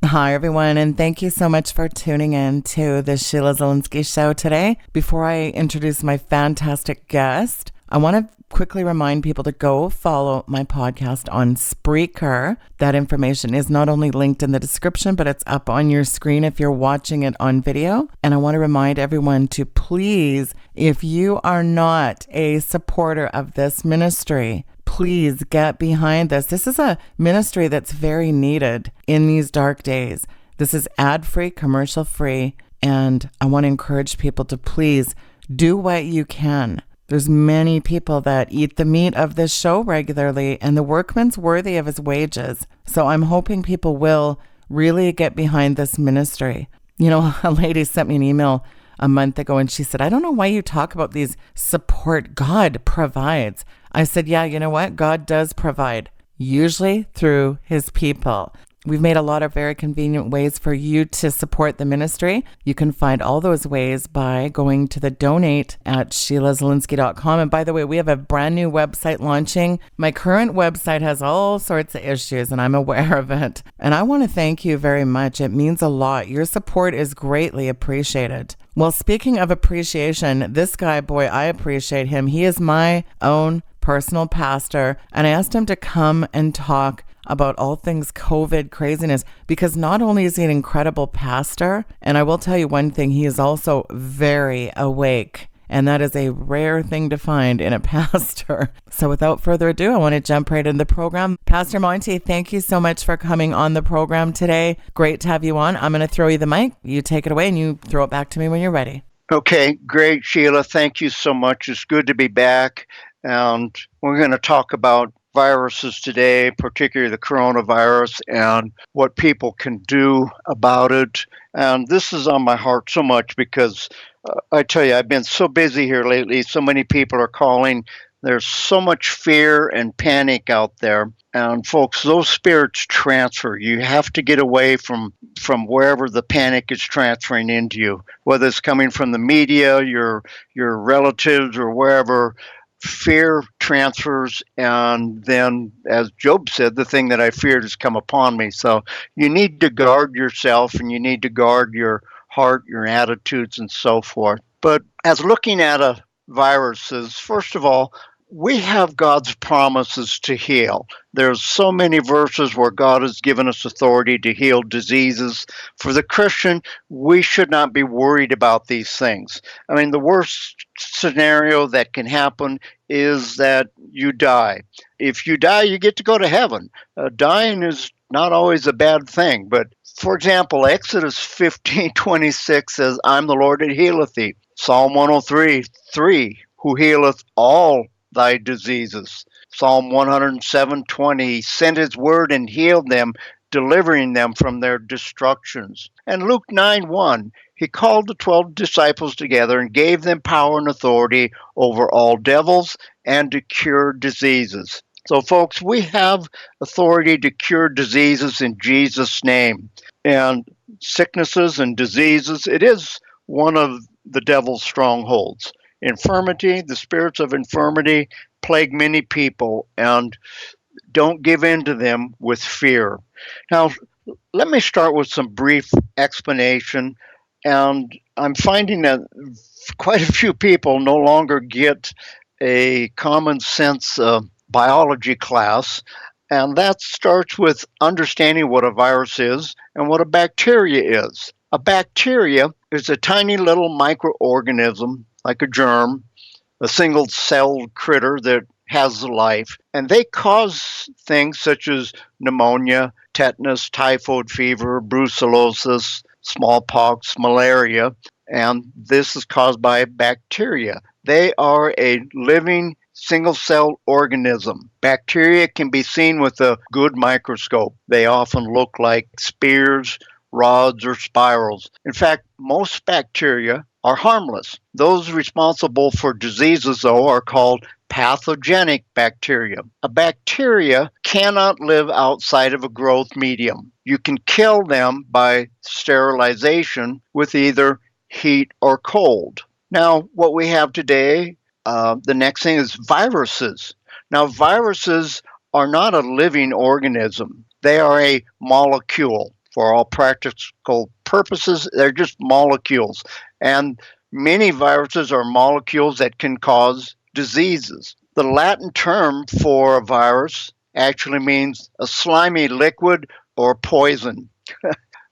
Hi, everyone, and thank you so much for tuning in to the Sheila Zielinski Show today. Before I introduce my fantastic guest, I want to quickly remind people to go follow my podcast on Spreaker. That information is not only linked in the description, but it's up on your screen if you're watching it on video. And I want to remind everyone to please, if you are not a supporter of this ministry, please get behind this. This is a ministry that's very needed in these dark days. This is ad-free, commercial-free, and I want to encourage people to please do what you can. There's many people that eat the meat of this show regularly, and the workman's worthy of his wages. So I'm hoping people will really get behind this ministry. You know, a lady sent me an email a month ago and she said, I don't know why you talk about these support. God provides. I said, yeah, you know what? God does provide, usually through his people. We've made a lot of very convenient ways for you to support the ministry. You can find all those ways by going to the donate at SheilaZielinski.com. And by the way, we have a brand new website launching. My current website has all sorts of issues and I'm aware of it. And I want to thank you very much. It means a lot. Your support is greatly appreciated. Well, speaking of appreciation, this guy, boy, I appreciate him. He is my own personal pastor. And I asked him to come and talk about all things COVID craziness, because not only is he an incredible pastor, and I will tell you one thing, he is also very awake. And that is a rare thing to find in a pastor. So without further ado, I want to jump right into the program. Pastor Monty, thank you so much for coming on the program today. Great to have you on. I'm going to throw you the mic. You take it away and you throw it back to me when you're ready. Okay, great, Sheila. Thank you so much. It's good to be back. And we're going to talk about viruses today, particularly the coronavirus, and what people can do about it. And this is on my heart so much because I tell you, I've been so busy here lately. So many people are calling. There's so much fear and panic out there. And folks, those spirits transfer. You have to get away from wherever the panic is transferring into you, whether it's coming from the media, your relatives, or wherever. Fear transfers, and then, as Job said, the thing that I feared has come upon me. So you need to guard yourself, and you need to guard your heart, your attitudes, and so forth. But as looking at viruses, first of all, we have God's promises to heal. There's so many verses where God has given us authority to heal diseases. For the Christian, we should not be worried about these things. I mean, the worst scenario that can happen is that you die. If you die, you get to go to heaven. Dying is not always a bad thing, but for example, Exodus 15:26 says, I'm the Lord that healeth thee. Psalm 103:3, who healeth all thy diseases. Psalm 107:20, he sent his word and healed them, delivering them from their destructions. And Luke 9:1, he called the 12 disciples together and gave them power and authority over all devils and to cure diseases. So folks, we have authority to cure diseases in Jesus' name. And sicknesses and diseases, it is one of the devil's strongholds. Infirmity, the spirits of infirmity plague many people, and don't give in to them with fear. Now, let me start with some brief explanation, and I'm finding that quite a few people no longer get a common sense biology class, and that starts with understanding what a virus is and what a bacteria is. A bacteria is a tiny little microorganism like a germ, a single-celled critter that has life, and they cause things such as pneumonia, tetanus, typhoid fever, brucellosis, smallpox, malaria, and this is caused by bacteria. They are a living single-celled organism. Bacteria can be seen with a good microscope. They often look like spears, rods, or spirals. In fact, most bacteria are harmless. Those responsible for diseases, though, are called pathogenic bacteria. A bacteria cannot live outside of a growth medium. You can kill them by sterilization with either heat or cold. Now, what we have today, the next thing is viruses. Now, viruses are not a living organism. They are a molecule. For all practical purposes, they're just molecules. And many viruses are molecules that can cause diseases. The Latin term for a virus actually means a slimy liquid or poison.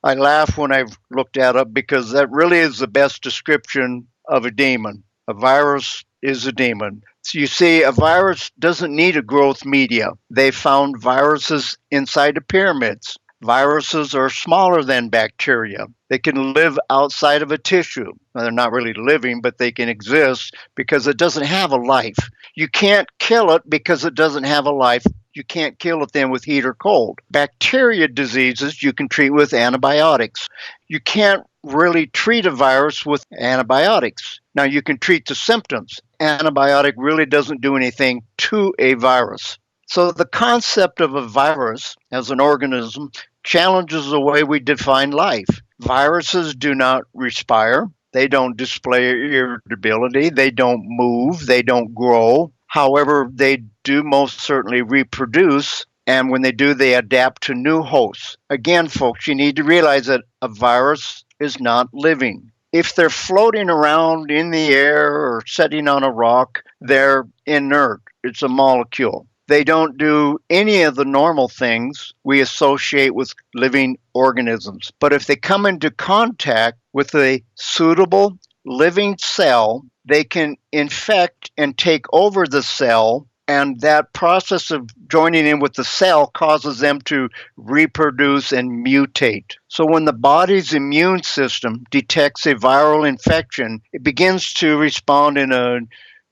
I laugh when I've looked that up because that really is the best description of a demon. A virus is a demon. So you see, a virus doesn't need a growth media. They found viruses inside the pyramids. Viruses are smaller than bacteria. They can live outside of a tissue. Now, they're not really living, but they can exist because it doesn't have a life. You can't kill it because it doesn't have a life. You can't kill it then with heat or cold. Bacteria diseases you can treat with antibiotics. You can't really treat a virus with antibiotics. Now, you can treat the symptoms. Antibiotic really doesn't do anything to a virus. So the concept of a virus as an organism challenges the way we define life. Viruses do not respire. They don't display irritability. They don't move. They don't grow. However, they do most certainly reproduce. And when they do, they adapt to new hosts. Again, folks, you need to realize that a virus is not living. If they're floating around in the air or sitting on a rock, they're inert. It's a molecule. They don't do any of the normal things we associate with living organisms. But if they come into contact with a suitable living cell, they can infect and take over the cell, and that process of joining in with the cell causes them to reproduce and mutate. So when the body's immune system detects a viral infection, it begins to respond in a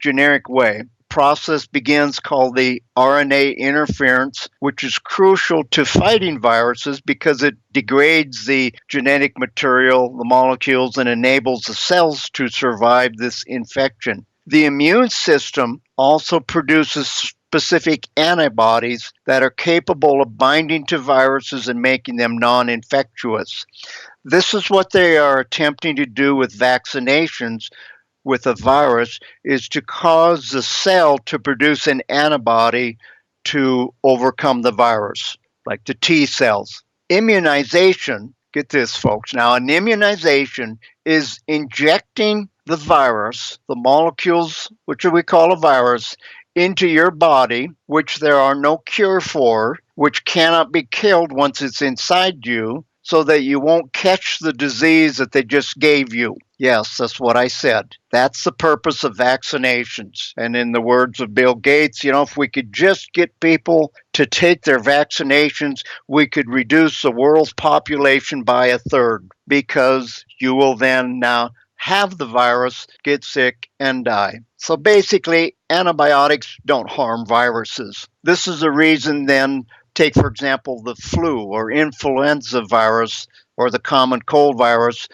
generic way. Process begins called the RNA interference, which is crucial to fighting viruses because it degrades the genetic material, the molecules, and enables the cells to survive this infection. The immune system also produces specific antibodies that are capable of binding to viruses and making them non-infectious. This is what they are attempting to do with vaccinations with a virus, is to cause the cell to produce an antibody to overcome the virus, like the T cells. Immunization, get this folks, now an immunization is injecting the virus, the molecules which we call a virus, into your body, which there are no cure for, which cannot be killed once it's inside you, so that you won't catch the disease that they just gave you. Yes, that's what I said. That's the purpose of vaccinations. And in the words of Bill Gates, if we could just get people to take their vaccinations, we could reduce the world's population by a third, because you will then now have the virus, get sick, and die. So basically, antibiotics don't harm viruses. This is the reason then, take, for example, the flu or influenza virus or the common cold virus.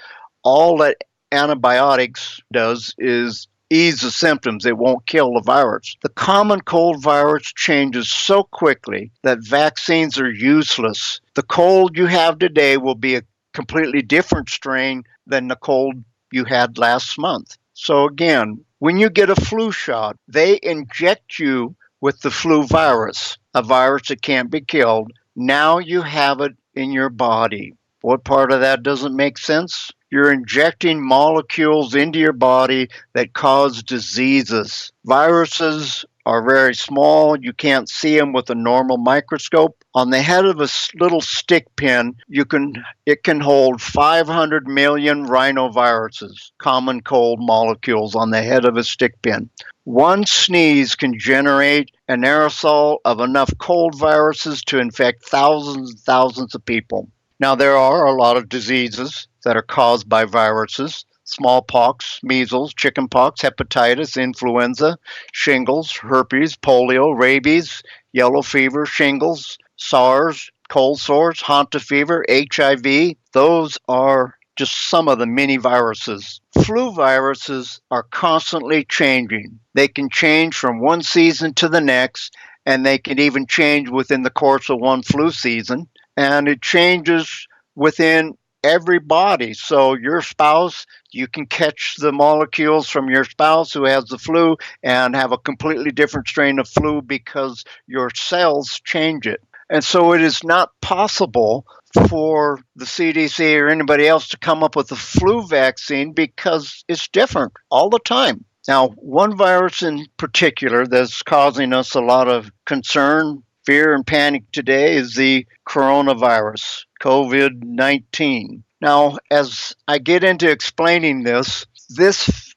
All that antibiotics does is ease the symptoms. It won't kill the virus. The common cold virus changes so quickly that vaccines are useless. The cold you have today will be a completely different strain than the cold you had last month. So again, when you get a flu shot, they inject you with the flu virus, a virus that can't be killed. Now you have it in your body. What part of that doesn't make sense? You're injecting molecules into your body that cause diseases. Viruses are very small. You can't see them with a normal microscope. On the head of a little stick pin, it can hold 500 million rhinoviruses, common cold molecules on the head of a stick pin. One sneeze can generate an aerosol of enough cold viruses to infect thousands and thousands of people. Now, there are a lot of diseases that are caused by viruses: smallpox, measles, chickenpox, hepatitis, influenza, shingles, herpes, polio, rabies, yellow fever, shingles, SARS, cold sores, Hanta fever, HIV. Those are just some of the many viruses. Flu viruses are constantly changing. They can change from one season to the next, and they can even change within the course of one flu season. And it changes within every body. So your spouse, you can catch the molecules from your spouse who has the flu and have a completely different strain of flu because your cells change it. And so it is not possible for the CDC or anybody else to come up with a flu vaccine because it's different all the time. Now, one virus in particular that's causing us a lot of concern, fear, and panic today is the coronavirus, COVID-19. Now, as I get into explaining this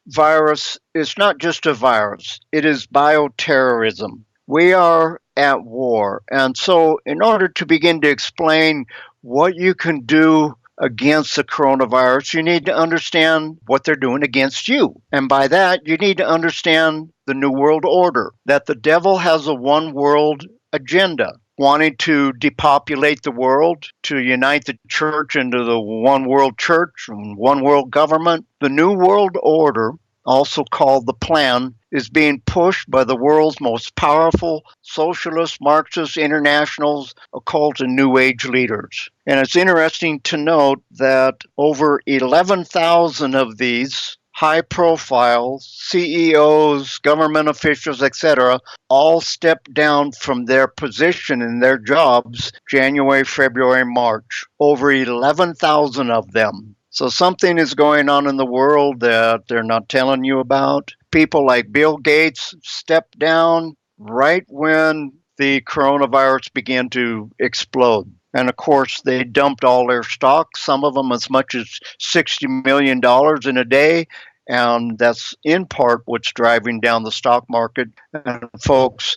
virus is not just a virus, it is bioterrorism. We are at war. And so, in order to begin to explain what you can do against the coronavirus, you need to understand what they're doing against you. And by that, you need to understand the New World Order, that the devil has a one world agenda, wanting to depopulate the world, to unite the church into the one world church and one world government. The New World Order, also called the Plan, is being pushed by the world's most powerful socialist, Marxist, internationals, occult, and New Age leaders. And it's interesting to note that over 11,000 of these high-profile CEOs, government officials, etc., all stepped down from their position in their jobs January, February, March. Over 11,000 of them. So something is going on in the world that they're not telling you about. People like Bill Gates stepped down right when the coronavirus began to explode. And of course, they dumped all their stock, some of them as much as $60 million in a day. And that's in part what's driving down the stock market. And folks,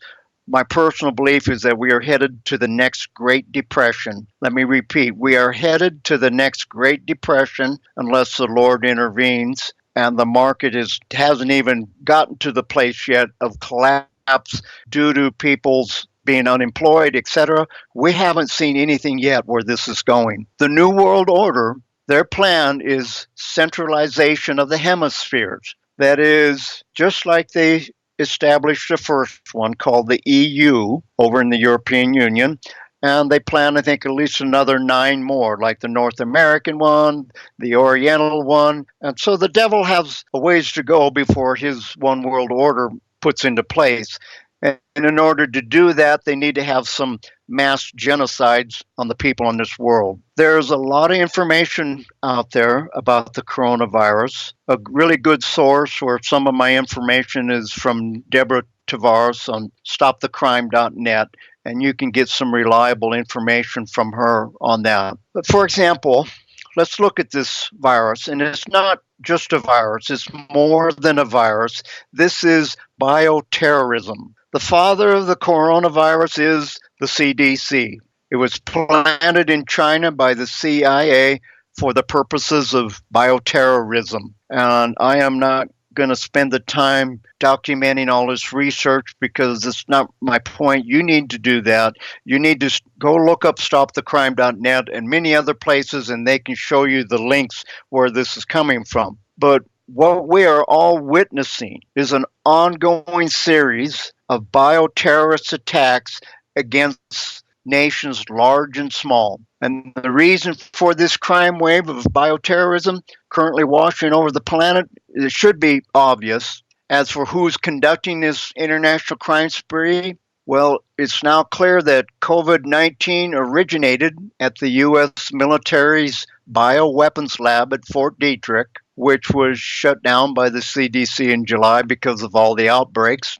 my personal belief is that we are headed to the next Great Depression. Let me repeat, we are headed to the next Great Depression unless the Lord intervenes. And the market hasn't even gotten to the place yet of collapse due to people's being unemployed, etc. We haven't seen anything yet where this is going. The New World Order, their plan is centralization of the hemispheres. That is, just like they established the first one called the EU over in the European Union, and they plan, I think, at least another 9 more, like the North American one, the Oriental one. And so the devil has a ways to go before his one world order puts into place. And in order to do that, they need to have some mass genocides on the people in this world. There's a lot of information out there about the coronavirus. A really good source where some of my information is from Deborah Tavares on stopthecrime.net, and you can get some reliable information from her on that. But for example, let's look at this virus, and it's not just a virus, it's more than a virus. This is bioterrorism. The father of the coronavirus is the CDC. It was planted in China by the CIA for the purposes of bioterrorism. And I am not going to spend the time documenting all this research because it's not my point. You need to do that. You need to go look up stopthecrime.net and many other places, and they can show you the links where this is coming from. But what we are all witnessing is an ongoing series of bioterrorist attacks against nations large and small. And the reason for this crime wave of bioterrorism currently washing over the planet, it should be obvious. As for who's conducting this international crime spree, well, it's now clear that COVID-19 originated at the U.S. military's bioweapons lab at Fort Detrick, which was shut down by the CDC in July because of all the outbreaks.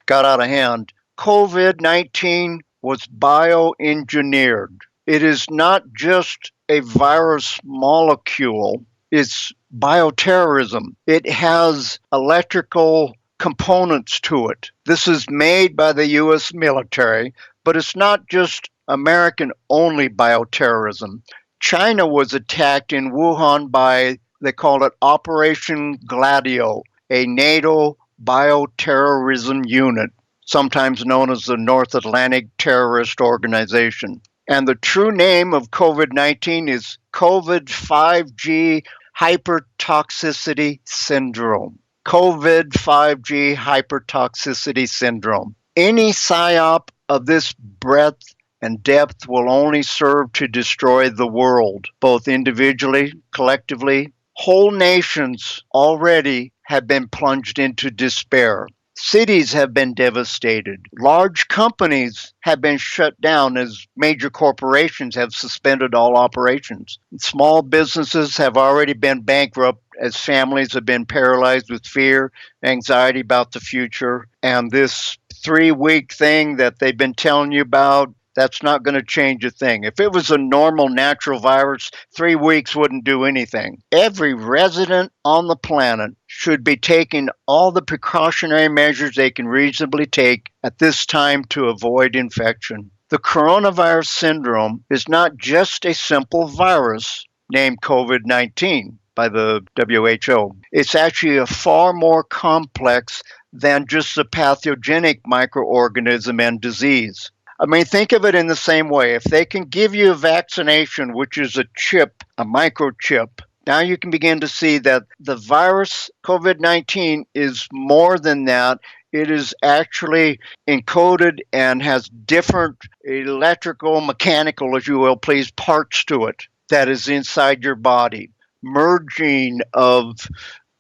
Got out of hand. COVID-19 was bioengineered. It is not just a virus molecule, it's bioterrorism. It has electrical components to it. This is made by the U.S. military, but it's not just American-only bioterrorism. China was attacked in Wuhan by, they called it Operation Gladio, a NATO bioterrorism unit, sometimes known as the North Atlantic Terrorist Organization. And the true name of COVID-19 is COVID-5G hypertoxicity syndrome. COVID-5G hypertoxicity syndrome. Any psyop of this breadth and depth will only serve to destroy the world, both individually, collectively. Whole nations already have been plunged into despair. Cities have been devastated. Large companies have been shut down as major corporations have suspended all operations. Small businesses have already been bankrupt as families have been paralyzed with fear, anxiety about the future. And this 3 week thing that they've been telling you about, that's not going to change a thing. If it was a normal natural virus, 3 weeks wouldn't do anything. Every resident on the planet should be taking all the precautionary measures they can reasonably take at this time to avoid infection. The coronavirus syndrome is not just a simple virus named COVID 19 by the WHO. It's actually a far more complex than just a pathogenic microorganism and disease. I mean, think of it in the same way. If they can give you a vaccination, which is a chip, a microchip, now you can begin to see that the virus COVID 19 is more than that. It is actually encoded and has different electrical, mechanical, if you will, please, parts to it that is inside your body. Merging of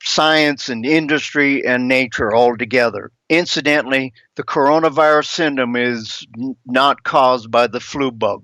science and industry and nature all together. Incidentally, the coronavirus syndrome is not caused by the flu bug.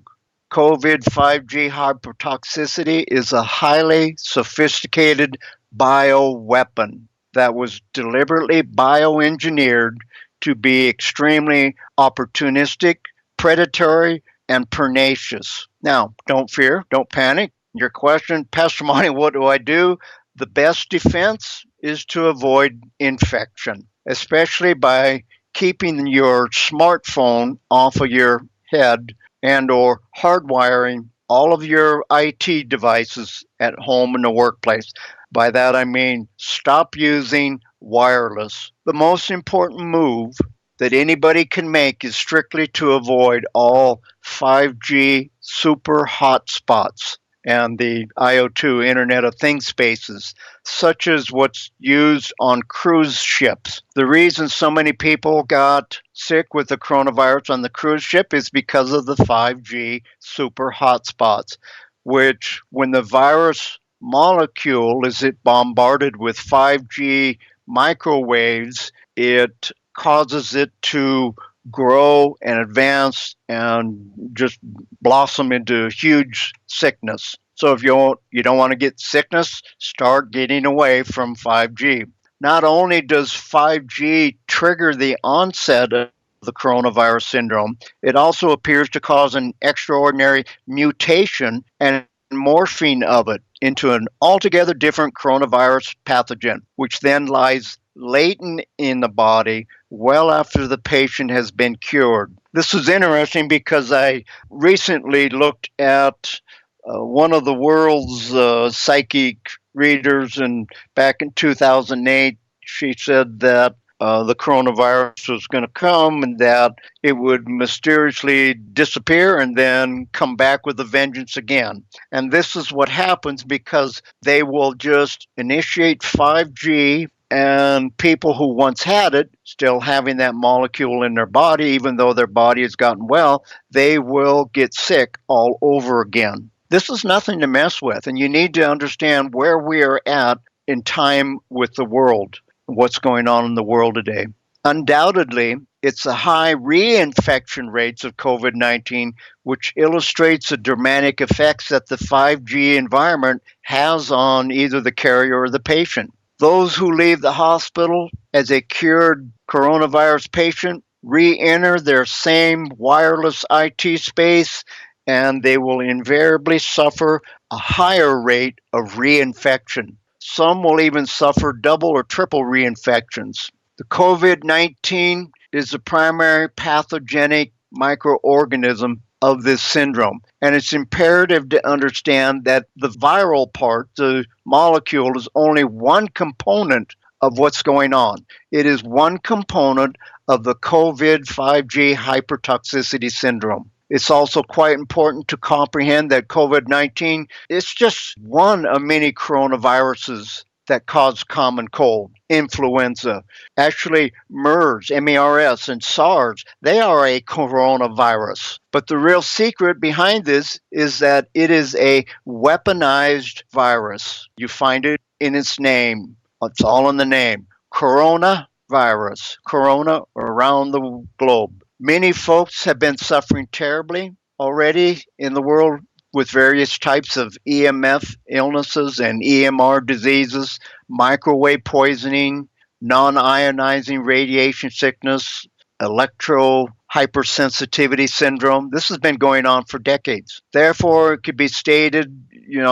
COVID 5G hypertoxicity is a highly sophisticated bioweapon that was deliberately bioengineered to be extremely opportunistic, predatory, and pernicious. Now, don't fear, don't panic. Your question, Pastor Monty, what do I do? The best defense is to avoid infection, especially by keeping your smartphone off of your head and or hardwiring all of your IT devices at home and the workplace. By that I mean stop using wireless. The most important move that anybody can make is strictly to avoid all 5G super hotspots and the IO2 Internet of Things spaces, such as what's used on cruise ships. The reason so many people got sick with the coronavirus on the cruise ship is because of the 5G super hotspots, which when the virus molecule is it bombarded with 5G microwaves, it causes it to grow and advance and just blossom into huge sickness. So if you don't want to get sickness, start getting away from 5G. Not only does 5G trigger the onset of the coronavirus syndrome, it also appears to cause an extraordinary mutation and morphing of it into an altogether different coronavirus pathogen, which then lies latent in the body well after the patient has been cured. This is interesting because I recently looked at one of the world's psychic readers, and back in 2008, she said that the coronavirus was going to come and that it would mysteriously disappear and then come back with a vengeance again. And this is what happens because they will just initiate 5G, and people who once had it, still having that molecule in their body, even though their body has gotten well, they will get sick all over again. This is nothing to mess with, and you need to understand where we are at in time with the world, what's going on in the world today. Undoubtedly, it's the high reinfection rates of COVID-19 which illustrates the dramatic effects that the 5G environment has on either the carrier or the patient. Those who leave the hospital as a cured coronavirus patient re-enter their same wireless IT space, and they will invariably suffer a higher rate of reinfection. Some will even suffer double or triple reinfections. The COVID-19 is the primary pathogenic microorganism of this syndrome. And it's imperative to understand that the viral part, the molecule, is only one component of what's going on. It is one component of the COVID 5G hypertoxicity syndrome. It's also quite important to comprehend that COVID-19 is just one of many coronaviruses that cause common cold, influenza. Actually, MERS, MERS, and SARS, they are a coronavirus. But the real secret behind this is that it is a weaponized virus. You find it in its name. It's all in the name. Corona virus, corona, around the globe. Many folks have been suffering terribly already in the world with various types of EMF illnesses and EMR diseases, microwave poisoning, non ionizing radiation sickness, electro hypersensitivity syndrome. This has been going on for decades. Therefore, it could be stated,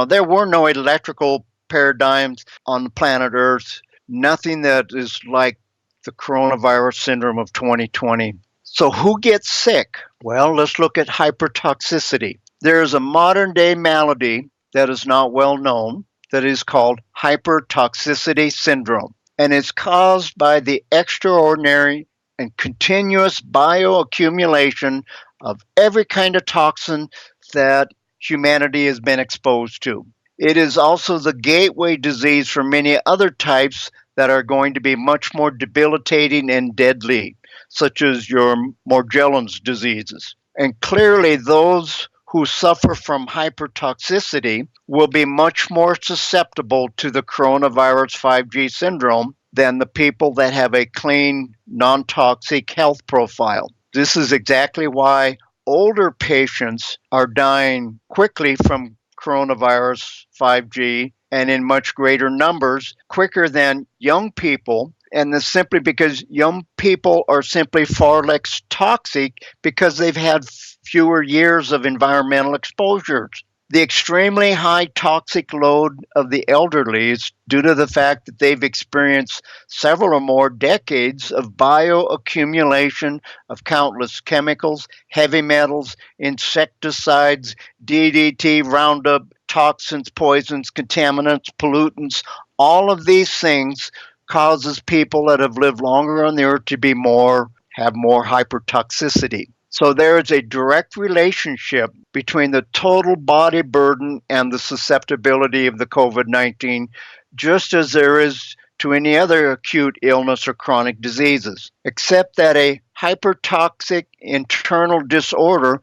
there were no electrical paradigms on the planet Earth, nothing that is like the coronavirus syndrome of 2020. So, who gets sick? Well, let's look at hypertoxicity. There is a modern day malady that is not well known that is called hypertoxicity syndrome, and it's caused by the extraordinary and continuous bioaccumulation of every kind of toxin that humanity has been exposed to. It is also the gateway disease for many other types that are going to be much more debilitating and deadly, such as your Morgellons diseases. And clearly, those who suffer from hypertoxicity will be much more susceptible to the coronavirus 5G syndrome than the people that have a clean, non-toxic health profile. This is exactly why older patients are dying quickly from coronavirus 5G and in much greater numbers, quicker than young people. And this simply because young people are simply far less toxic because they've had fewer years of environmental exposures. The extremely high toxic load of the elderly is due to the fact that they've experienced several or more decades of bioaccumulation of countless chemicals, heavy metals, insecticides, DDT, Roundup, toxins, poisons, contaminants, pollutants. All of these things causes people that have lived longer on the earth to have more hypertoxicity. So there is a direct relationship between the total body burden and the susceptibility of the COVID-19, just as there is to any other acute illness or chronic diseases, except that a hypertoxic internal disorder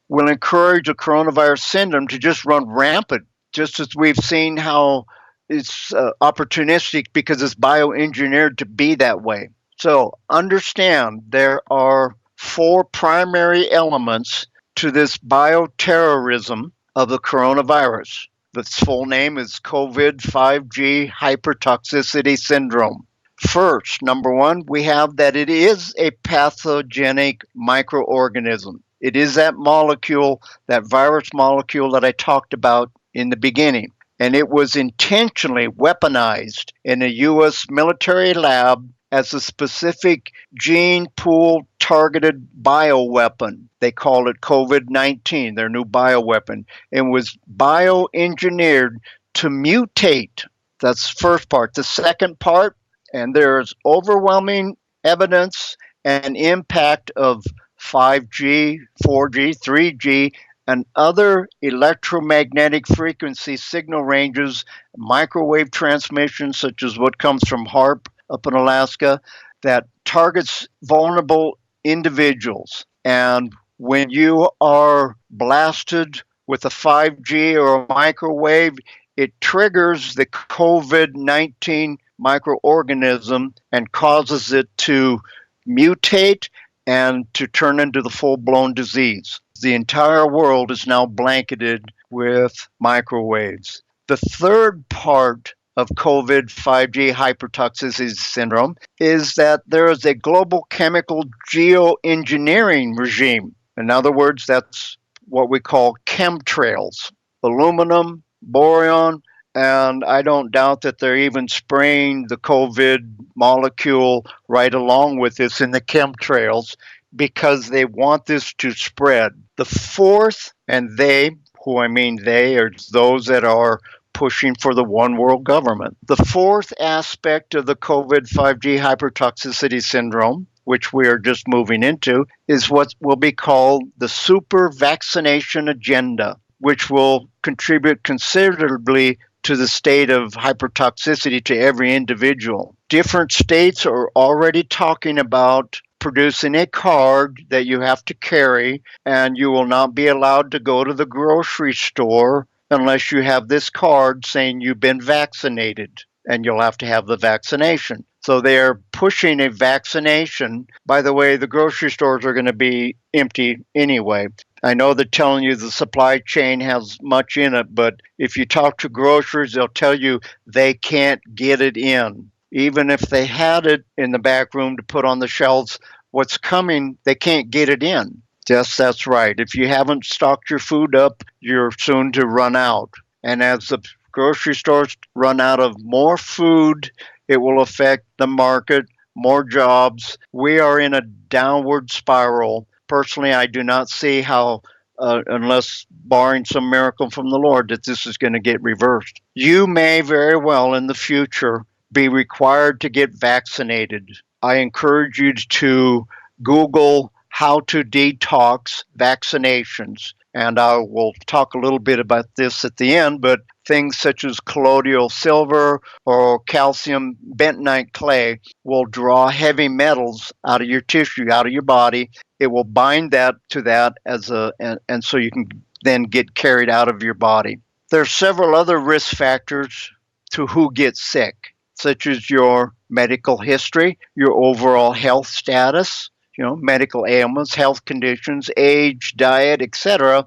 will encourage the coronavirus syndrome to just run rampant, just as we've seen how it's opportunistic because it's bioengineered to be that way. So understand there are 4 primary elements to this bioterrorism of the coronavirus. Its full name is COVID 5G hypertoxicity syndrome. First, number 1, we have that it is a pathogenic microorganism. It is that molecule, that virus molecule that I talked about in the beginning. And it was intentionally weaponized in a U.S. military lab as a specific gene pool targeted bioweapon. They call it COVID-19, their new bioweapon, and was bioengineered to mutate. That's the first part. The second part, and there's overwhelming evidence and impact of 5G, 4G, 3G, and other electromagnetic frequency signal ranges, microwave transmissions, such as what comes from HAARP up in Alaska, that targets vulnerable individuals. And when you are blasted with a 5G or a microwave, it triggers the COVID-19 microorganism and causes it to mutate and to turn into the full-blown disease. The entire world is now blanketed with microwaves. The third part of COVID 5G hypertoxicity syndrome is that there is a global chemical geoengineering regime. In other words, that's what we call chemtrails. Aluminum, boron, and I don't doubt that they're even spraying the COVID molecule right along with this in the chemtrails because they want this to spread. The fourth, and they, who I mean they, are those that are pushing for the one world government. The fourth aspect of the COVID 5G hypertoxicity syndrome, which we are just moving into, is what will be called the super vaccination agenda, which will contribute considerably to the state of hypertoxicity to every individual. Different states are already talking about producing a card that you have to carry, and you will not be allowed to go to the grocery store unless you have this card saying you've been vaccinated, and you'll have to have the vaccination. So they're pushing a vaccination. By the way, the grocery stores are going to be empty anyway. I know they're telling you the supply chain has much in it, but if you talk to grocers, they'll tell you they can't get it in. Even if they had it in the back room to put on the shelves, what's coming, they can't get it in. Yes, that's right. If you haven't stocked your food up, you're soon to run out. And as the grocery stores run out of more food, it will affect the market, more jobs. We are in a downward spiral. Personally, I do not see how, unless barring some miracle from the Lord, that this is going to get reversed. You may very well in the future be required to get vaccinated. I encourage you to Google how to detox vaccinations. And I will talk a little bit about this at the end, but things such as colloidal silver or calcium bentonite clay will draw heavy metals out of your tissue, out of your body. It will bind that to that and so you can then get carried out of your body. There are several other risk factors to who gets sick, such as your medical history, your overall health status, medical ailments, health conditions, age, diet, etc.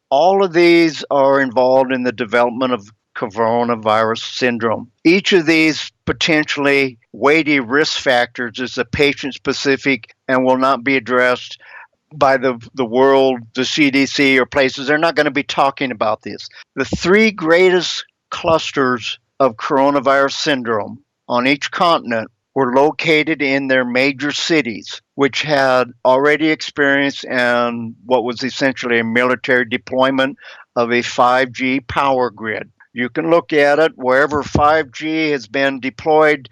All of these are involved in the development of coronavirus syndrome. Each of these potentially weighty risk factors is a patient specific and will not be addressed by the world, the CDC, or places. They're not going to be talking about this. The three greatest clusters of coronavirus syndrome on each continent were located in their major cities, which had already experienced and what was essentially a military deployment of a 5G power grid. You can look at it, wherever 5G has been deployed,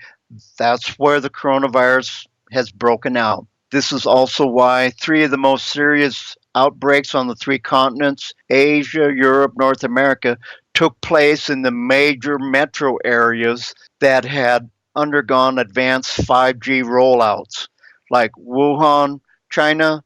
that's where the coronavirus has broken out. This is also why three of the most serious outbreaks on the three continents, Asia, Europe, North America, took place in the major metro areas that had undergone advanced 5G rollouts, like Wuhan, China,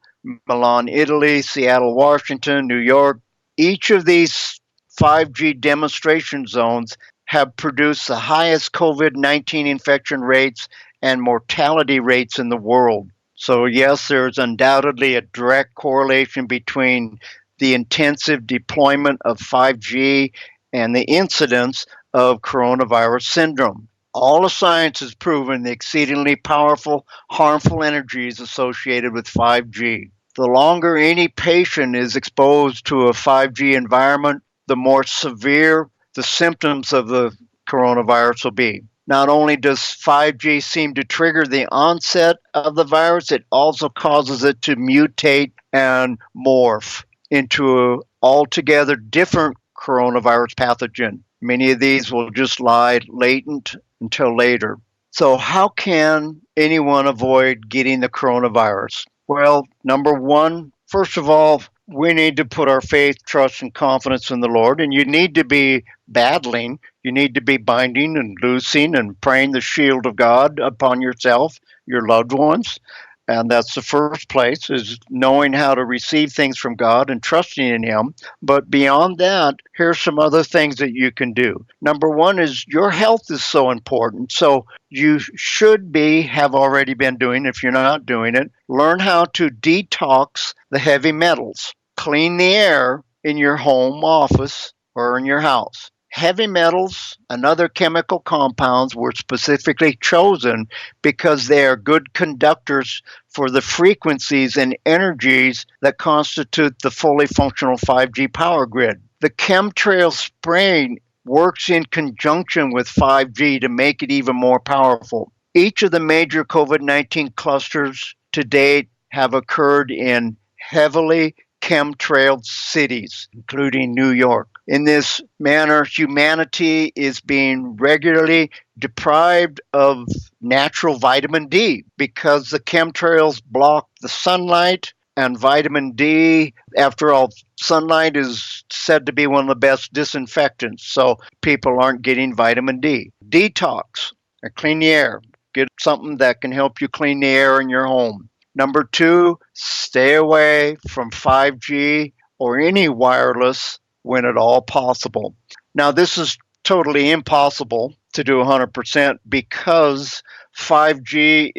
Milan, Italy, Seattle, Washington, New York. Each of these 5G demonstration zones have produced the highest COVID-19 infection rates and mortality rates in the world. So yes, there's undoubtedly a direct correlation between the intensive deployment of 5G and the incidence of coronavirus syndrome. All the science has proven the exceedingly powerful, harmful energies associated with 5G. The longer any patient is exposed to a 5G environment, the more severe the symptoms of the coronavirus will be. Not only does 5G seem to trigger the onset of the virus, it also causes it to mutate and morph into an altogether different coronavirus pathogen. Many of these will just lie latent until later. So how can anyone avoid getting the coronavirus? Well, number one, first of all, we need to put our faith, trust, and confidence in the Lord, and you need to be battling. You need to be binding and loosing and praying the shield of God upon yourself, your loved ones. And that's the first place, is knowing how to receive things from God and trusting in Him. But beyond that, here's some other things that you can do. Number one is your health is so important. So you should have already been doing, if you're not doing it, learn how to detox the heavy metals. Clean the air in your home office or in your house. Heavy metals and other chemical compounds were specifically chosen because they are good conductors for the frequencies and energies that constitute the fully functional 5G power grid. The chemtrail spraying works in conjunction with 5G to make it even more powerful. Each of the major COVID-19 clusters to date have occurred in heavily chemtrailed cities, including New York. In this manner, humanity is being regularly deprived of natural vitamin D because the chemtrails block the sunlight, and vitamin D, after all, sunlight is said to be one of the best disinfectants, so people aren't getting vitamin D. Detox, or clean the air. Get something that can help you clean the air in your home. Number two, stay away from 5G or any wireless when at all possible. Now, this is totally impossible to do 100% because 5G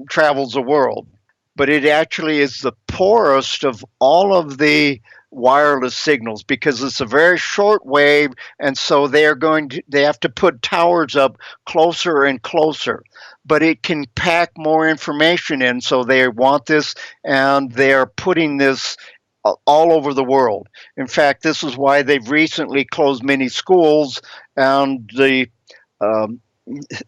travels the world, but it actually is the poorest of all of the wireless signals because it's a very short wave, and so they have to put towers up closer and closer, but it can pack more information in, so they want this, and they're putting this all over the world. In fact, this is why they've recently closed many schools, and um,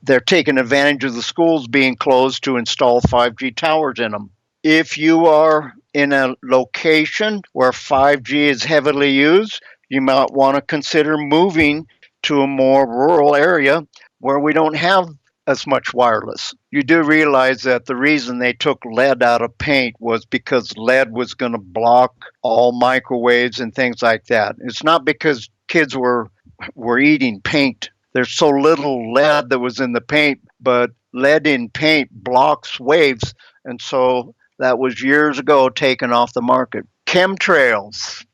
they're taking advantage of the schools being closed to install 5G towers in them. If you are in a location where 5G is heavily used, you might want to consider moving to a more rural area where we don't have as much wireless. You do realize that the reason they took lead out of paint was because lead was going to block all microwaves and things like that. It's not because kids were eating paint. There's so little lead that was in the paint, but lead in paint blocks waves, and so that was years ago taken off the market. Chemtrails.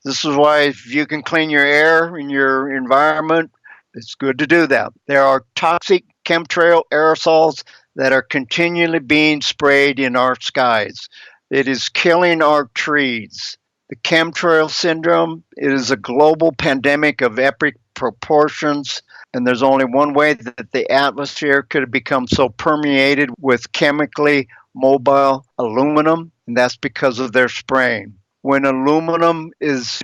This is why if you can clean your air in your environment, it's good to do that. There are toxic chemtrail aerosols that are continually being sprayed in our skies. It is killing our trees. The chemtrail syndrome is a global pandemic of epic proportions, and there's only one way that the atmosphere could have become so permeated with chemically mobile aluminum, and that's because of their spraying. When aluminum is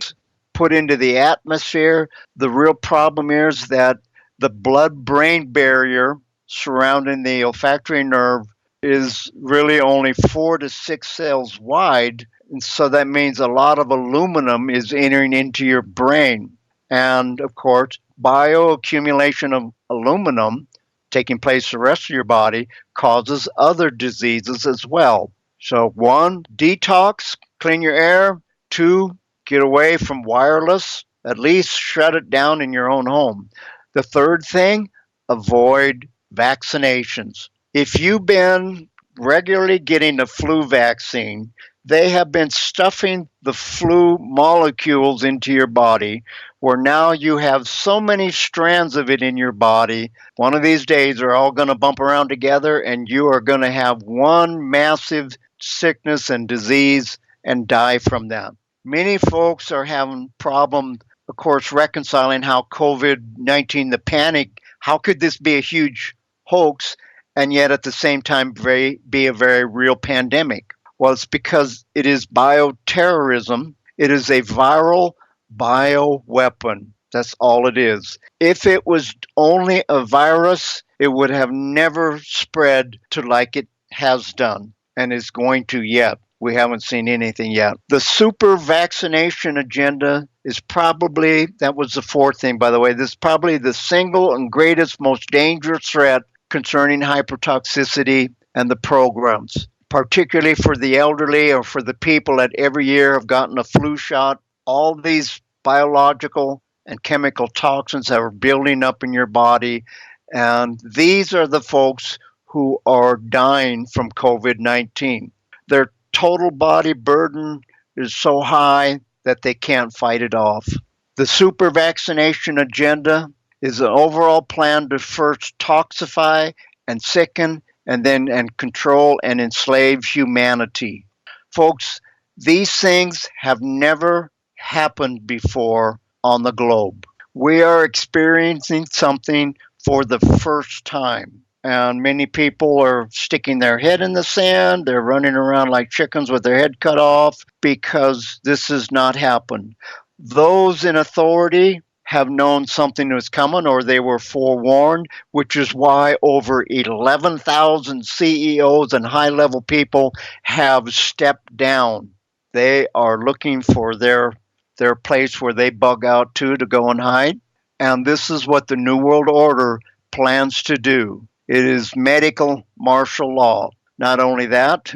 put into the atmosphere, the real problem is that the blood-brain barrier surrounding the olfactory nerve is really only 4 to 6 cells wide, and so that means a lot of aluminum is entering into your brain. And of course, bioaccumulation of aluminum taking place the rest of your body causes other diseases as well. So 1, detox, clean your air. 2, get away from wireless. At least shut it down in your own home. The third thing, avoid vaccinations. If you've been regularly getting the flu vaccine, they have been stuffing the flu molecules into your body where now you have so many strands of it in your body. One of these days they're all going to bump around together and you are going to have one massive sickness and disease and die from that. Many folks are having problems, of course, reconciling how COVID-19, the panic, how could this be a huge hoax and yet at the same time be a very real pandemic? Well, it's because it is bioterrorism. It is a viral bioweapon. That's all it is. If it was only a virus, it would have never spread to like it has done and is going to yet. We haven't seen anything yet. The super vaccination agenda is probably, that was the fourth thing, by the way, this is probably the single and greatest, most dangerous threat concerning hypertoxicity and the programs, particularly for the elderly or for the people that every year have gotten a flu shot. All these biological and chemical toxins that are building up in your body, and these are the folks who are dying from COVID-19. Their total body burden is so high that they can't fight it off. The super vaccination agenda is an overall plan to first toxify and sicken and control and enslave humanity. Folks, these things have never happened before on the globe. We are experiencing something for the first time. And many people are sticking their head in the sand. They're running around like chickens with their head cut off because this has not happened. Those in authority have known something was coming or they were forewarned, which is why over 11,000 CEOs and high-level people have stepped down. They are looking for their place where they bug out to go and hide. And this is what the New World Order plans to do. It is medical martial law. Not only that,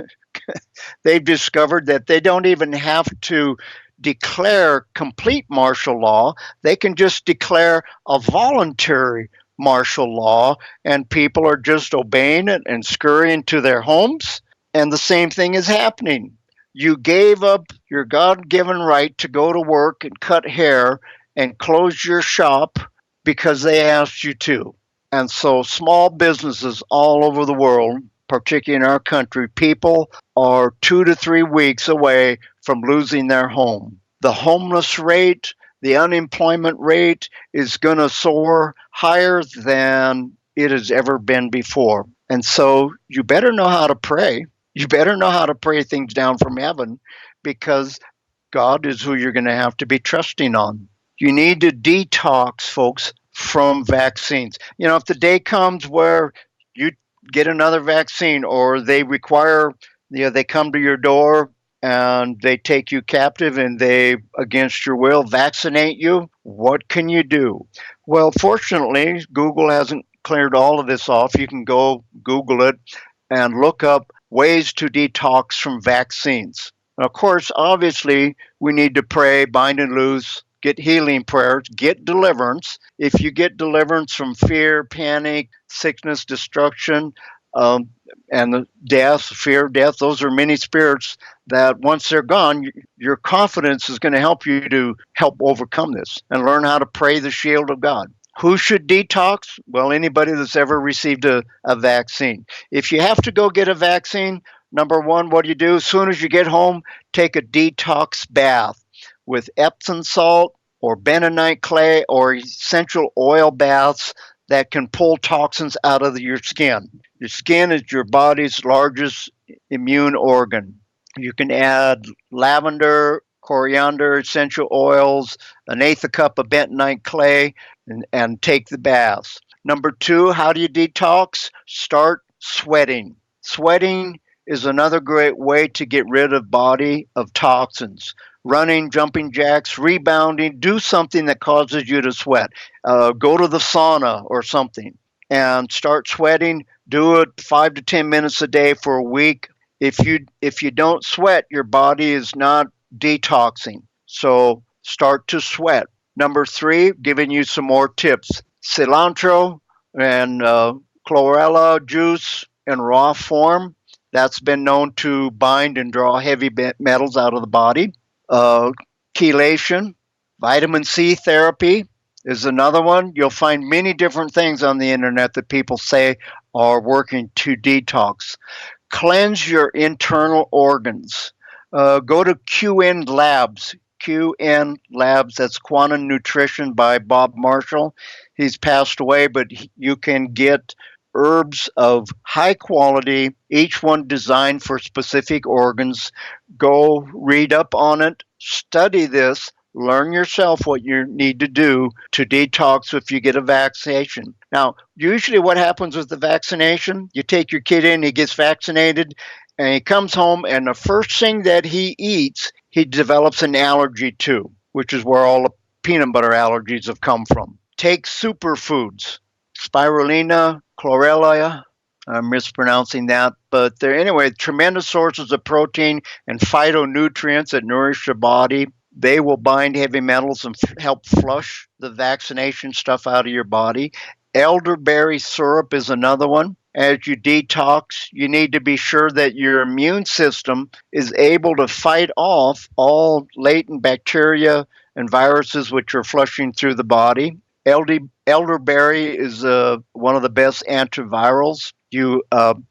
they've discovered that they don't even have to declare complete martial law. They can just declare a voluntary martial law, and people are just obeying it and scurrying to their homes. And the same thing is happening. You gave up your God-given right to go to work and cut hair and close your shop because they asked you to. And so small businesses all over the world, particularly in our country, people are 2 to 3 weeks away from losing their home. The homeless rate, the unemployment rate is going to soar higher than it has ever been before. And so you better know how to pray. You better know how to pray things down from heaven, because God is who you're going to have to be trusting on. You need to detox, folks, from vaccines. If the day comes where you get another vaccine, or they require, they come to your door and they take you captive and they, against your will, vaccinate you, what can you do? Well, fortunately, Google hasn't cleared all of this off. You can go Google it and look up ways to detox from vaccines. And of course, obviously, we need to pray, bind and loose, get healing prayers, get deliverance. If you get deliverance from fear, panic, sickness, destruction, and the death, fear of death, those are many spirits that once they're gone, your confidence is going to help you to help overcome this and learn how to pray the shield of God. Who should detox? Well, anybody that's ever received a vaccine. If you have to go get a vaccine, number one, what do you do? As soon as you get home, take a detox bath with Epsom salt or bentonite clay or essential oil baths that can pull toxins out of your skin. Your skin is your body's largest immune organ. You can add lavender, coriander, essential oils, an eighth a cup of bentonite clay, and take the baths. Number two, how do you detox? Start sweating. Sweating is another great way to get rid of body of toxins. Running, jumping jacks, rebounding, do something that causes you to sweat. Go to the sauna or something and start sweating. Do it 5 to 10 minutes a day for a week. If you don't sweat, your body is not detoxing. So start to sweat. Number three, giving you some more tips. Cilantro and chlorella juice in raw form. That's been known to bind and draw heavy metals out of the body. Chelation, vitamin C therapy is another one. You'll find many different things on the internet that people say are working to detox. Cleanse your internal organs. Go to QN Labs. QN Labs, that's Quantum Nutrition by Bob Marshall. He's passed away, but you can get herbs of high quality, each one designed for specific organs. Go read up on it, study this, learn yourself what you need to do to detox if you get a vaccination. Now, usually what happens with the vaccination, you take your kid in, he gets vaccinated, and he comes home, and the first thing that he eats, he develops an allergy to, which is where all the peanut butter allergies have come from. Take superfoods, spirulina, chlorella, I'm mispronouncing that, but they're anyway tremendous sources of protein and phytonutrients that nourish the body. They will bind heavy metals and help flush the vaccination stuff out of your body. Elderberry syrup is another one. As you detox, you need to be sure that your immune system is able to fight off all latent bacteria and viruses which are flushing through the body. Elderberry is one of the best antivirals. You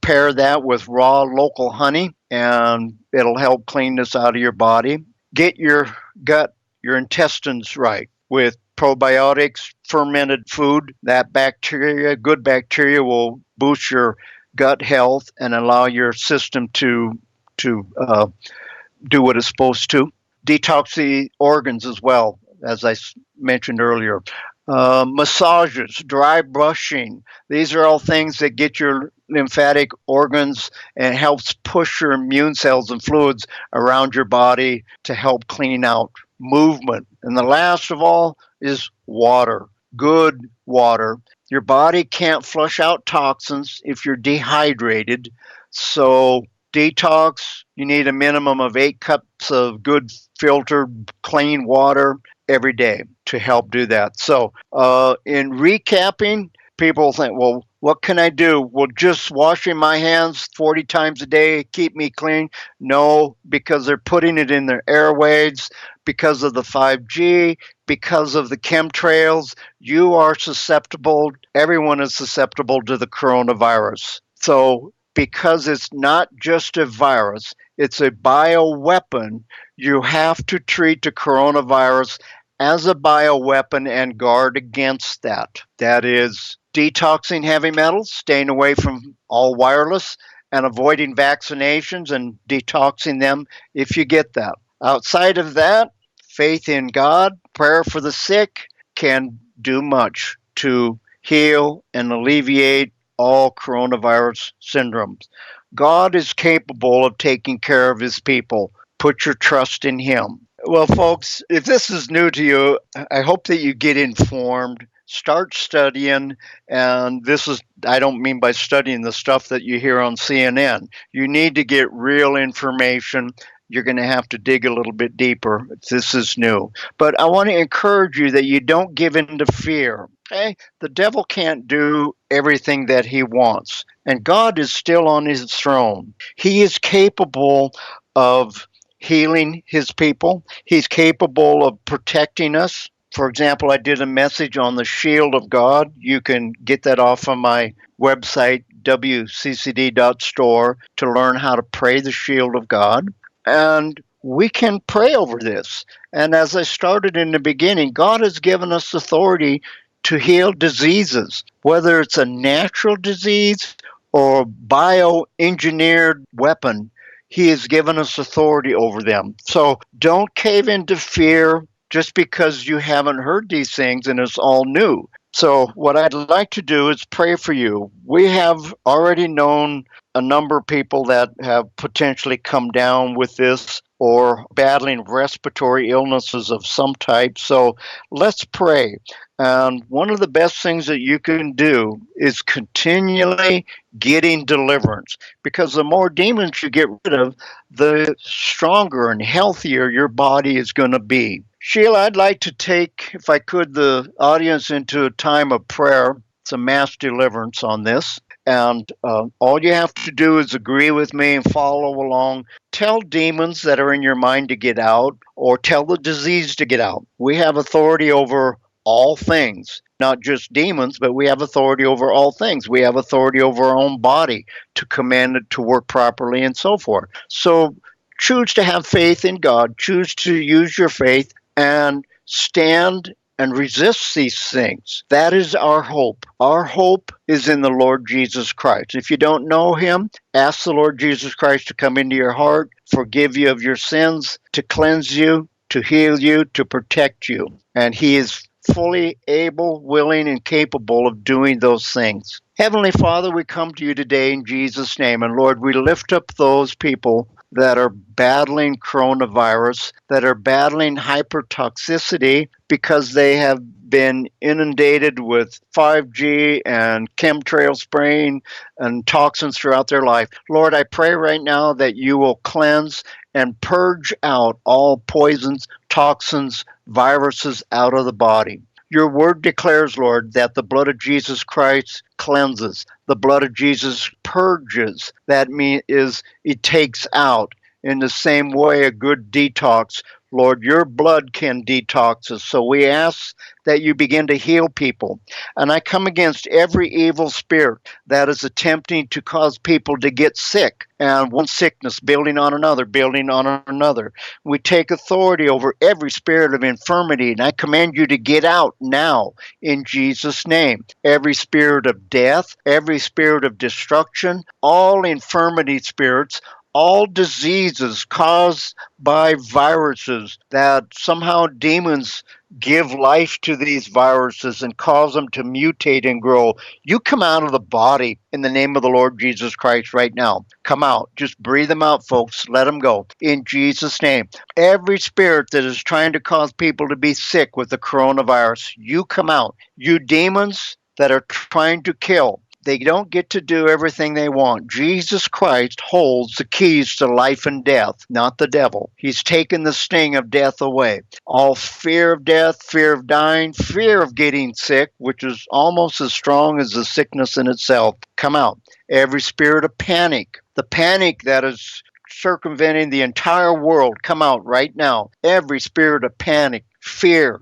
pair that with raw local honey, and it'll help clean this out of your body. Get your gut, your intestines right with probiotics, fermented food. That bacteria, good bacteria, will boost your gut health and allow your system to do what it's supposed to. Detox the organs as well, as I mentioned earlier. Massages, dry brushing. These are all things that get your lymphatic organs and helps push your immune cells and fluids around your body to help clean out. Movement. And the last of all is water. Good water. Your body can't flush out toxins if you're dehydrated. So detox, you need a minimum of 8 cups of good filtered clean water every day to help do that. So in recapping, people think, well, what can I do? Well, just washing my hands 40 times a day keep me clean? No, because they're putting it in their airways, because of the 5G, because of the chemtrails, you are susceptible, everyone is susceptible to the coronavirus. So because it's not just a virus, it's a bioweapon, you have to treat the coronavirus as a bioweapon and guard against that. That is detoxing heavy metals, staying away from all wireless, and avoiding vaccinations and detoxing them if you get that. Outside of that, faith in God, prayer for the sick can do much to heal and alleviate all coronavirus syndromes. God is capable of taking care of his people. Put your trust in him. Well, folks, if this is new to you, I hope that you get informed. Start studying, and this is, I don't mean by studying the stuff that you hear on CNN. You need to get real information. You're going to have to dig a little bit deeper if this is new. But I want to encourage you that you don't give in to fear. Okay? The devil can't do everything that he wants, and God is still on his throne. He is capable of healing his people. He's capable of protecting us. For example, I did a message on the shield of God. You can get that off of my website, wccd.store, to learn how to pray the shield of God. And we can pray over this. And as I started in the beginning, God has given us authority to heal diseases, whether it's a natural disease or bioengineered weapon. He has given us authority over them. So don't cave into fear just because you haven't heard these things and it's all new. So what I'd like to do is pray for you. We have already known a number of people that have potentially come down with this or battling respiratory illnesses of some type. So let's pray. And one of the best things that you can do is continually getting deliverance, because the more demons you get rid of, the stronger and healthier your body is going to be. Sheila, I'd like to take, if I could, the audience into a time of prayer. It's a mass deliverance on this. And all you have to do is agree with me and follow along. Tell demons that are in your mind to get out, or tell the disease to get out. We have authority over all things, not just demons, but we have authority over all things. We have authority over our own body to command it to work properly and so forth. So choose to have faith in God. Choose to use your faith and stand and resist these things. That is our hope. Our hope is in the Lord Jesus Christ. If you don't know him, ask the Lord Jesus Christ to come into your heart, forgive you of your sins, to cleanse you, to heal you, to protect you. And he is fully able, willing, and capable of doing those things. Heavenly Father, we come to you today in Jesus' name. And Lord, we lift up those people that are battling coronavirus, that are battling hypertoxicity because they have been inundated with 5G and chemtrail spraying and toxins throughout their life. Lord, I pray right now that you will cleanse and purge out all poisons, toxins, viruses out of the body. Your word declares, Lord, that the blood of Jesus Christ cleanses. The blood of Jesus purges. That means it takes out. In the same way, a good detox, Lord, your blood can detox us. So we ask that you begin to heal people. And I come against every evil spirit that is attempting to cause people to get sick. And one sickness building on another, building on another. We take authority over every spirit of infirmity. And I command you to get out now in Jesus' name. Every spirit of death, every spirit of destruction, all infirmity spirits, all diseases caused by viruses, that somehow demons give life to these viruses and cause them to mutate and grow. You come out of the body in the name of the Lord Jesus Christ right now. Come out. Just breathe them out, folks. Let them go. In Jesus' name. Every spirit that is trying to cause people to be sick with the coronavirus, you come out. You demons that are trying to kill, they don't get to do everything they want. Jesus Christ holds the keys to life and death, not the devil. He's taken the sting of death away. All fear of death, fear of dying, fear of getting sick, which is almost as strong as the sickness in itself, come out. Every spirit of panic, the panic that is circumventing the entire world, come out right now. Every spirit of panic, fear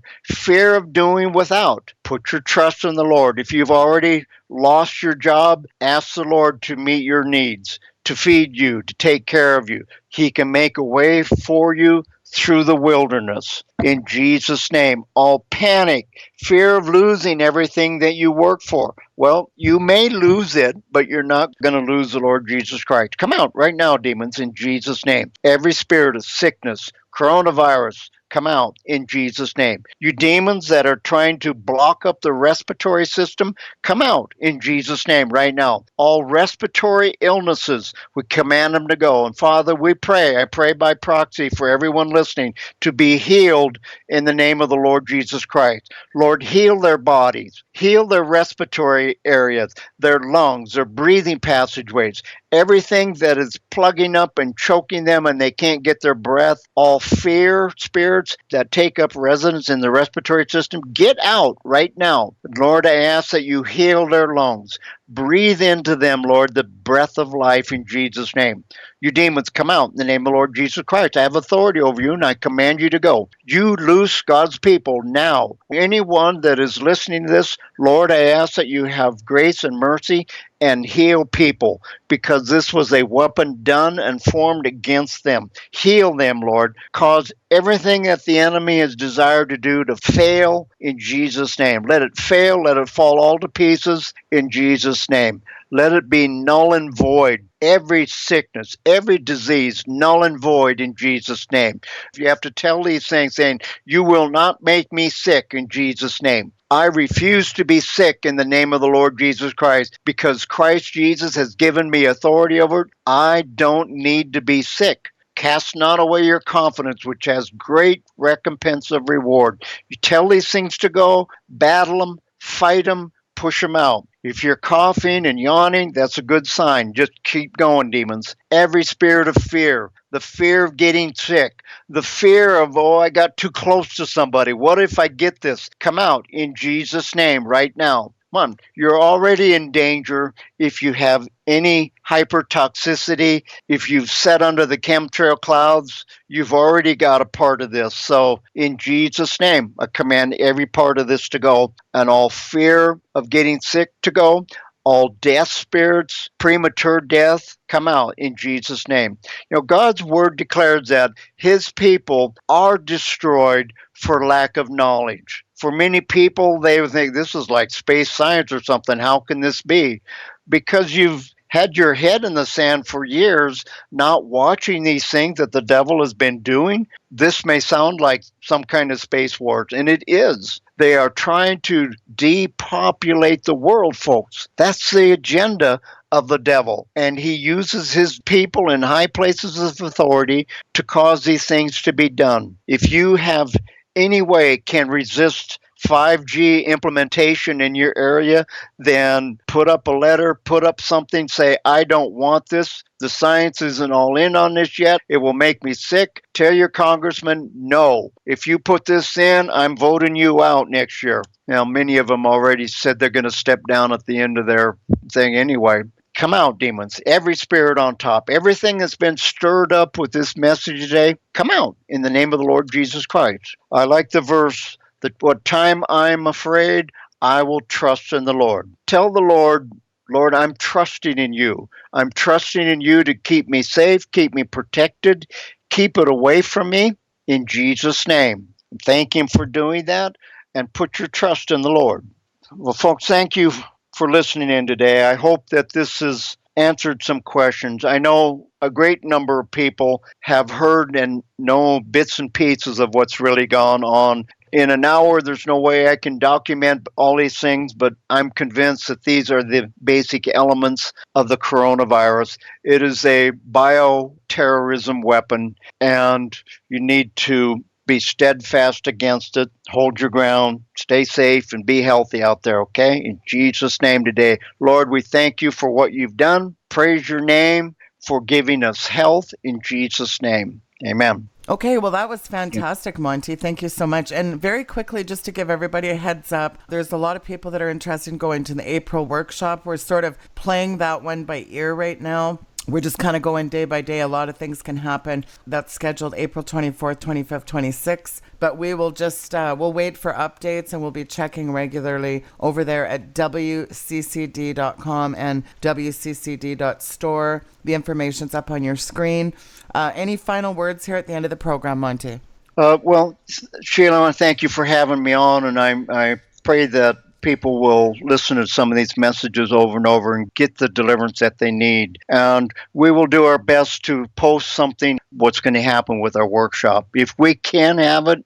of doing without. Put your trust in the Lord. If you've already lost your job, ask the Lord to meet your needs, to feed you, to take care of you. He can make a way for you through the wilderness. In Jesus' name, all panic, fear of losing everything that you work for. Well, you may lose it, but you're not going to lose the Lord Jesus Christ. Come out right now, demons, in Jesus' name. Every spirit of sickness, coronavirus, come out in Jesus' name. You demons that are trying to block up the respiratory system, come out in Jesus' name right now. All respiratory illnesses, we command them to go. And Father, I pray by proxy for everyone listening to be healed in the name of the Lord Jesus Christ. Lord, heal their bodies, heal their respiratory areas, their lungs, their breathing passageways, everything that is plugging up and choking them and they can't get their breath, all fear spirits that take up residence in the respiratory system, get out right now. Lord, I ask that you heal their lungs. Breathe into them, Lord, the breath of life in Jesus' name. You demons, come out in the name of the Lord Jesus Christ. I have authority over you and I command you to go. You loose God's people now. Anyone that is listening to this, Lord, I ask that you have grace and mercy and heal people, because this was a weapon done and formed against them. Heal them, Lord. Cause everything that the enemy has desired to do to fail in Jesus' name. Let it fail. Let it fall all to pieces in Jesus' name. Let it be null and void. Every sickness, every disease, null and void in Jesus' name. You have to tell these things saying, you will not make me sick in Jesus' name. I refuse to be sick in the name of the Lord Jesus Christ, because Christ Jesus has given me authority over it. I don't need to be sick. Cast not away your confidence, which has great recompense of reward. You tell these things to go, battle them, fight them, push them out. If you're coughing and yawning, that's a good sign. Just keep going, demons. Every spirit of fear, the fear of getting sick, the fear of, I got too close to somebody. What if I get this? Come out in Jesus' name right now. Come on, you're already in danger if you have any hypertoxicity. If you've sat under the chemtrail clouds, you've already got a part of this. So in Jesus' name, I command every part of this to go, and all fear of getting sick to go. All death spirits, premature death, come out in Jesus' name. God's word declares that his people are destroyed for lack of knowledge. For many people, they would think this is like space science or something. How can this be? Because you've had your head in the sand for years, not watching these things that the devil has been doing. This may sound like some kind of space wars, and it is. They are trying to depopulate the world, folks. That's the agenda of the devil. And he uses his people in high places of authority to cause these things to be done. If you have any way can resist 5G implementation in your area, then put up a letter, put up something, say, I don't want this. The science isn't all in on this yet. It will make me sick. Tell your congressman, no. If you put this in, I'm voting you out next year. Now, many of them already said they're going to step down at the end of their thing anyway. Come out, demons. Every spirit on top. Everything that's been stirred up with this message today, come out in the name of the Lord Jesus Christ. I like the verse that what time I'm afraid, I will trust in the Lord. Tell the Lord, Lord, I'm trusting in you. I'm trusting in you to keep me safe, keep me protected, keep it away from me in Jesus' name. Thank him for doing that, and put your trust in the Lord. Well, folks, thank you for listening in today. I hope that this has answered some questions. I know a great number of people have heard and know bits and pieces of what's really gone on. In an hour, there's no way I can document all these things, but I'm convinced that these are the basic elements of the coronavirus. It is a bioterrorism weapon, and you need to be steadfast against it, hold your ground, stay safe, and be healthy out there, okay? In Jesus' name today. Lord, we thank you for what you've done. Praise your name for giving us health in Jesus' name. Amen. Okay, well, that was fantastic, Monty. Thank you so much. And very quickly, just to give everybody a heads up, there's a lot of people that are interested in going to the April workshop. We're sort of playing that one by ear right now. we're just kind of going day by day. A lot of things can happen. That's scheduled April 24th, 25th, 26th. But we will just, we'll wait for updates, and we'll be checking regularly over there at WCCD.com and WCCD.store. The information's up on your screen. Any final words here at the end of the program, Monty? Well, Sheila, I want to thank you for having me on, and I pray that people will listen to some of these messages over and over and get the deliverance that they need. And we will do our best to post something, what's going to happen with our workshop. If we can have it,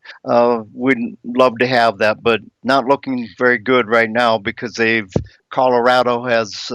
we'd love to have that, but not looking very good right now because Colorado has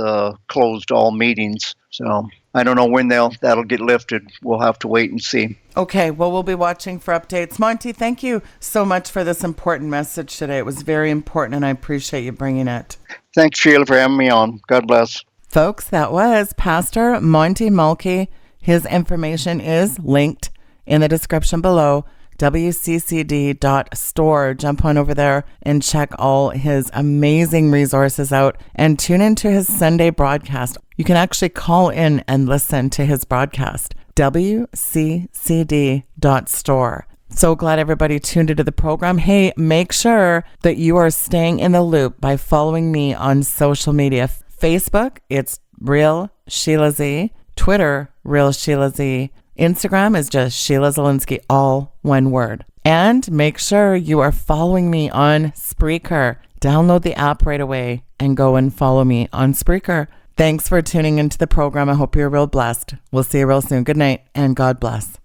closed all meetings. So I don't know when that'll get lifted. We'll have to wait and see. Okay, well, we'll be watching for updates. Monty, thank you so much for this important message today. It was very important, and I appreciate you bringing it. Thanks, Sheila, for having me on. God bless. Folks, that was Pastor Monty Mulkey. His information is linked in the description below, WCCD.store. Jump on over there and check all his amazing resources out and tune into his Sunday broadcast. You can actually call in and listen to his broadcast, WCCD.store. So glad everybody tuned into the program. Hey, make sure that you are staying in the loop by following me on social media. Facebook, it's Real Sheila Z. Twitter, Real Sheila Z. Instagram is just Sheila Zielinski, all one word. And make sure you are following me on Spreaker. Download the app right away and go and follow me on Spreaker. Thanks for tuning into the program. I hope you're real blessed. We'll see you real soon. Good night and God bless.